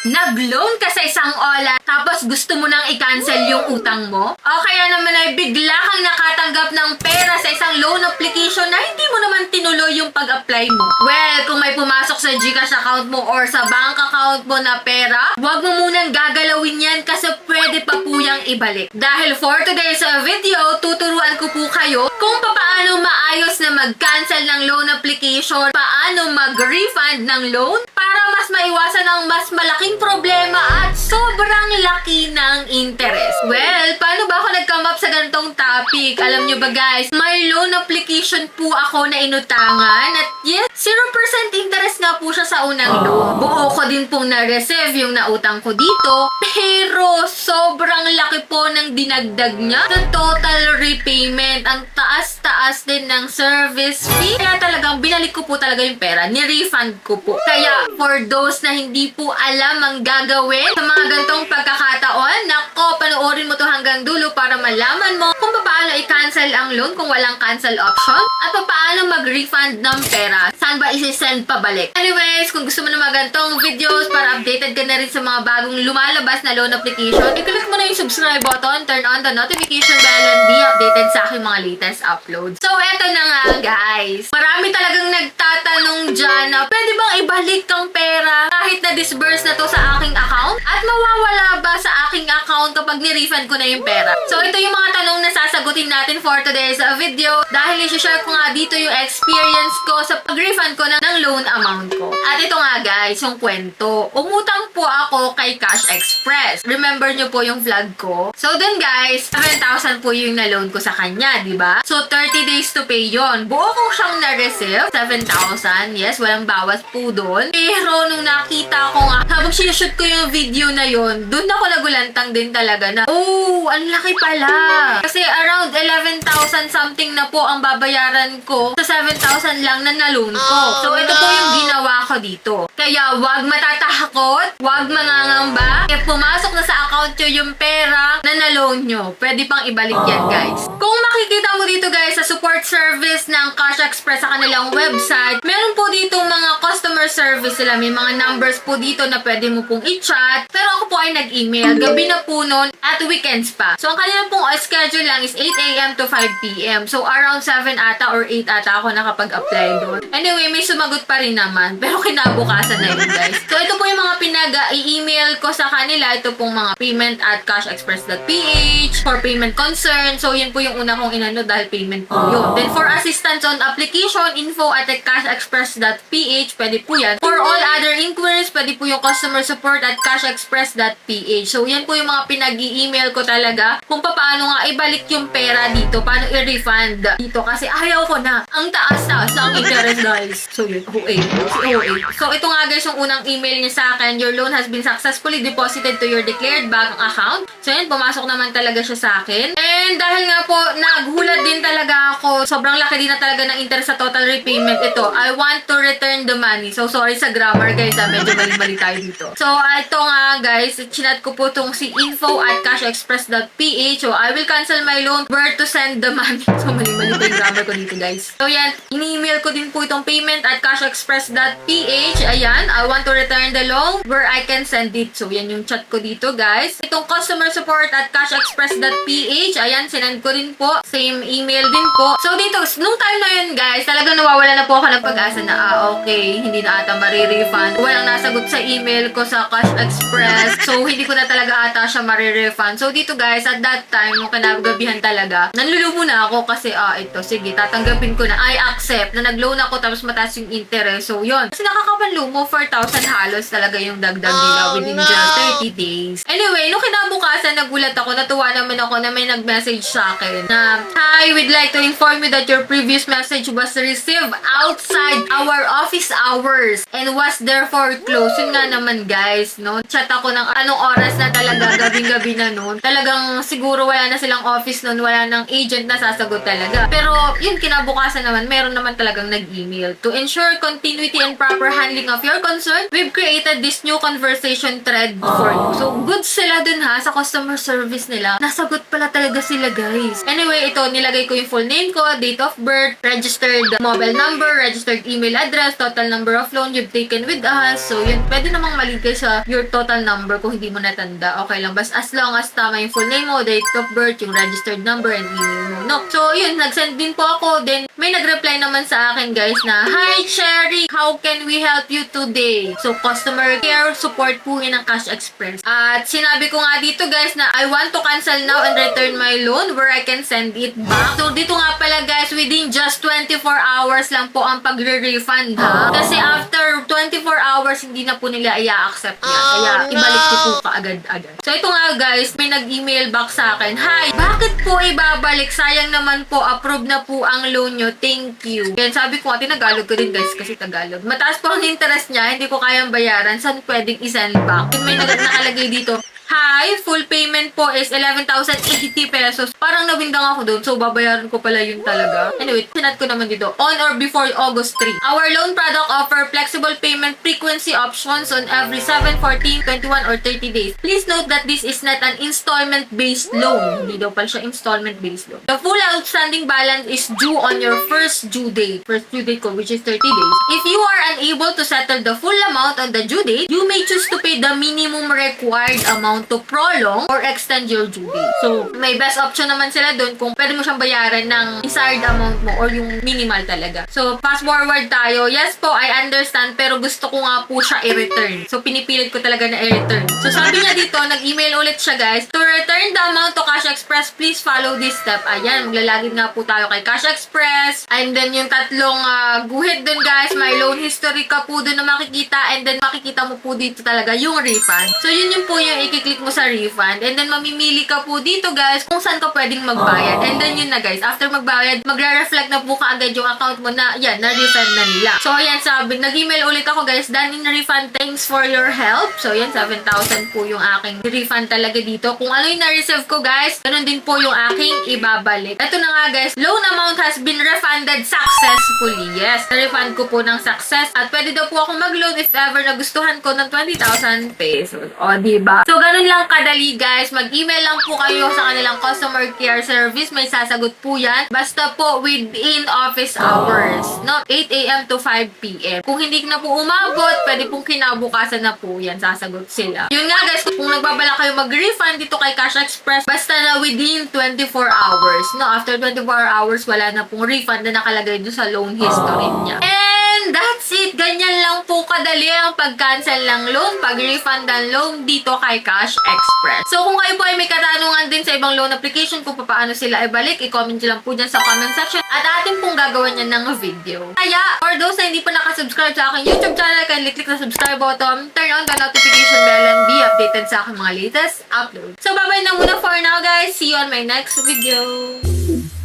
Nag-loan ka sa isang OLA tapos gusto mo nang i-cancel yung utang mo? O kaya naman ay bigla kang nakatanggap ng pera sa isang loan application na hindi mo naman tinuloy yung pag-apply mo? Well, kung may pumasok sa GCash account mo or sa bank account mo na pera, huwag mo munang gagalawin yan kasi pwede pa po yung ibalik. Dahil for today's video, tuturuan ko po kayo kung paano maayos na mag-cancel ng loan application, paano mag-refund ng loan para mas maiwasan ang mas malaking problema at sobrang laki ng interest. Well, paano ba ako nag-come up sa ganitong topic? Alam nyo ba guys, may loan application po ako na inutangan at yes, 0% interest nga po siya sa unang loan. Buo ko din pong na-receive yung nautang ko dito, pero sobrang laki po ng dinagdag niya sa total repayment. Ang taas-taas din ng service fee. Kaya talagang binalik ko po talaga yung pera, ni-refund ko po. Kaya for those na hindi po alam ang gagawin sa mga gantong pagkakataon, nako, panoorin mo to hanggang dulo para malaman mo kung paano i-cancel ang loan kung walang cancel option at paano mag-refund ng pera. Saan ba isi-send pabalik? Anyways, kung gusto mo na mga gantong videos para updated ka na rin sa mga bagong lumalabas na loan application, i-click mo na yung subscribe button, turn on the notification bell, and be updated sa aking mga latest uploads. So, eto na nga guys. Marami talagang nagtatanong dyan na pwede bang ibalik ang pera kahit na-disburse na to sa aking account? At mawawala ba sa aking account kapag ni-refund ko na yung pera? So, ito yung mga tanong na sasagutin natin for today's video dahil i-share ko nga dito yung experience ko sa pag-refund ko ng loan amount ko. At ito nga guys, yung kwento. Umutang po ako kay Cash Express. Remember nyo po yung vlog ko? So, dun guys, 7,000 po yung na-loan ko sa kanya, di ba? So, 30 days to pay yon. Buo ko siyang na-receive, 7,000. Yes, walang bawas po dun. Pero, nung nakita ko nga, habang sinushoot ko yung video na yon, dun ako nagulantang din talaga na, oh, ang laki pala. Kasi around 11,000 something na po ang babayaran ko sa 7,000 lang na na-loan ko. So, ito po yung ginawa ko dito. Kaya, wag matatakot, wag mangangamba. If pumasok na sa account nyo yung pera na na-loan nyo, pwede pang ibalik yan, guys. Kung makikita mo dito, guys, sa support service ng Cash Express sa kanilang website, meron po dito mga customer service sila. May mga numbers po dito na pwede mo pong i-chat. Pero ako po ay nag-email. Gabi na po noon at weekends pa. So, ang kanilang pong schedule lang is 8 a.m. to 5 p.m. So, around 7 ata or 8 ata ako nakapag-apply doon. Anyway, may sumagot pa rin naman. Pero kinabukasan na yun, guys. So, ito po yung mga pinag-i-email ko sa kanila. Ito pong mga payment at cashexpress.ph for payment concern. So, yun po yung una kong inano dahil payment po yun. Then, for assistance on application, info at cashexpress.ph, pwede po yan. For all other inquiries, pwede po yung customer support at cashexpress.ph. So, yan po yung mga pinag-i-email ko talaga kung paano nga ibalik yung pera dito, paano i-refund dito kasi ayaw ko na. Ang taas-taas ang interest, guys. So, yun, OA. Si OA. So, ito nga guys, yung unang email niya sa akin, your loan has been successfully deposited to your declared bank account. So, yan, pumasok naman talaga siya sa akin. And dahil nga po, naghulat din talaga ako. Sobrang laki din na talaga ng interest sa total repayment. Ito, I want to return the money. So, sorry sa grammar, guys. Medyo mali-mali tayo dito. So, ito nga, guys, chinat ko po itong si info at cashexpress.ph. So, I will cancel my loan. Where to send the money? So, mali-mali pa yung grammar ko dito, guys. So, yan. Ini-email ko din po itong payment at cashexpress.ph. Ayan. I want to return the loan where I can send it. So, yan yung chat ko dito, guys. Itong customer support at cashexpress.ph. Ayan, sinend ko din po. Same email din po. So, dito, nung time na yun, guys, talagang nawawala na po ako ng pag-asa na, okay, hindi na ata marirefund. Walang nasagot sa email ko sa Cash Express. So, hindi ko na talaga ata siya marirefund. So, dito, guys, at that time, nung kinagabihan talaga, nanlulumo na ako kasi, ito, sige, tatanggapin ko na. I accept na nag-loan ako tapos mataas yung interest. So, yun. Kasi nakakapanlumo, 4,000 halos talaga yung dagdag nila within just 30 days. Anyway, nung kinabukasan, nagulat ako, natuwa naman ako na may nag-message sa akin na, hi, we'd like to inform you that your previous message was received outside our office hours and was therefore closed. Yun nga naman, guys, no? Chat ako ng anong oras na talaga, gabing-gabi opisina noon. Talagang siguro wala na silang office noon, wala nang agent na sasagot talaga. Pero yun, kinabukasan naman, meron naman talagang nag-email. To ensure continuity and proper handling of your concern, we've created this new conversation thread for you. So, good sila dun ha, sa customer service nila. Nasagot pala talaga sila, guys. Anyway, ito, nilagay ko yung full name ko, date of birth, registered mobile number, registered email address, total number of loan you've taken with us. So, yun, pwede namang maligay sa your total number kung hindi mo natanda. Okay lang. Basta as long as tama yung full name mo, date of birth, yung registered number, and email mo. No? So, yun, nag-send din po ako. Then, may nag-reply naman sa akin, guys, na, "Hi, Cherry! How can we help you today?" So, customer care support po yun ng Cash Express. At sinabi ko nga dito, guys, na I want to cancel now and return my loan where I can send it back. So, dito nga pala, guys, within just 24 hours lang po ang pagre-refund, ha? Kasi after 24 hours, hindi na po nila i-accept yan. Kaya, ibalik ko po kaagad-agad. So, ito nga, guys, may nag-email back sa akin, "Hi, bakit po ibabalik? Sayang naman po, approve na po ang loan nyo. Thank you." Yan, sabi ko, Tinagalog ko din, guys, kasi Tagalog. Mataas po ang interest niya, hindi ko kayang bayaran. Saan pwedeng i-send back? Yung may nakalagay dito, "Hi, full payment po is 11,080 pesos. Parang nabindang ako doon. So, babayaran ko pala yun talaga. Anyway, sinat ko naman dito. "On or before August 3. Our loan product offer flexible payment frequency options on every 7, 14, 21, or 30 days. Please note that this is not an installment-based loan." Hindi daw pala siya installment-based loan. "The full outstanding balance is due on your first due date." First due date ko, which is 30 days. "If you are unable to settle the full amount on the due date, you may choose to pay the minimum required amount to prolong or extend your due date." So, may best option naman sila doon kung pwede mo siyang bayaran ng desired amount mo or yung minimal talaga. So, fast forward tayo. Yes po, I understand, pero gusto ko nga po siya i-return. So, pinipilit ko talaga na i-return. So, sabi niya dito, nag-email ulit siya, guys. "To return the amount to Cash Express, please follow this step." Ayan, maglalagin nga po tayo kay Cash Express. And then, yung tatlong guhit doon, guys, may loan history ka po doon na makikita. And then, makikita mo po dito talaga yung refund. So, yun yung po yung i-click mo sa refund. And then, mamimili ka po dito, guys, kung saan ka pwedeng magbayad. And then, yun na, guys. After magbayad, magre-reflect na po kaagad yung account mo na, yan, na-refund na nila. So, ayan, sabi, nag-email ulit ako, guys. "Done in refund. Thanks for your help." So, yan, 7,000 po yung aking refund talaga dito. Kung ano yung na-receive ko, guys, ganun din po yung aking ibabalik. Ito na nga, guys. Loan amount has been refunded successfully. Yes, na-refund ko po ng success. At pwede daw po akong mag-loan if ever nagustuhan ko ng 20,000 pesos. O, diba? So, ganun lang kadali, guys. Mag-email lang po kayo sa kanilang customer care service. May sasagot po yan. Basta po within office hours. No? 8 a.m. to 5 p.m. Kung hindi na po umabot, pwede pong kinabukasan na po yan. Sasagot sila. Yun nga, guys. Kung nagbabala kayo mag-refund dito kay Cash Express, basta na within 24 hours. No? After 24 hours, wala na pong refund na nakalagay doon sa loan history niya. And that's it. Ganyan lang po kadali ang pag-cancel ng loan, pag-refund ng loan dito kay Cash Express. So, kung kayo po ay may katanungan din sa ibang loan application kung paano sila ibalik, i-comment nyo lang po dyan sa comment section at atin pong gagawa niyan ng video. Kaya, for those na hindi pa nakasubscribe sa aking YouTube channel, kindly click the subscribe button, turn on the notification bell, and be updated sa aking mga latest uploads. So, bye-bye na muna for now, guys. See you on my next video.